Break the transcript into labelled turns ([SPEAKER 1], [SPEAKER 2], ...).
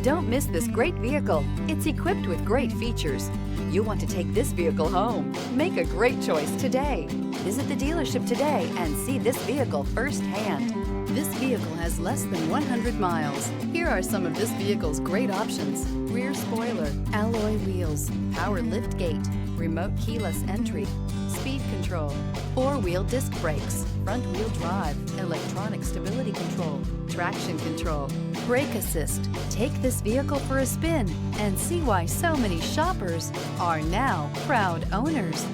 [SPEAKER 1] Don't miss this great vehicle. It's equipped with great features. You'll want to take this vehicle home. Make a great choice today. Visit the dealership today and see this vehicle firsthand. This vehicle has less than 100 miles. Here are some of this vehicle's great options: rear spoiler, alloy wheels, power lift gate, remote keyless entry, speed control, four-wheel disc brakes, front-wheel drive, electronic stability control, traction control, brake assist. Take this vehicle for a spin and see why so many shoppers are now proud owners.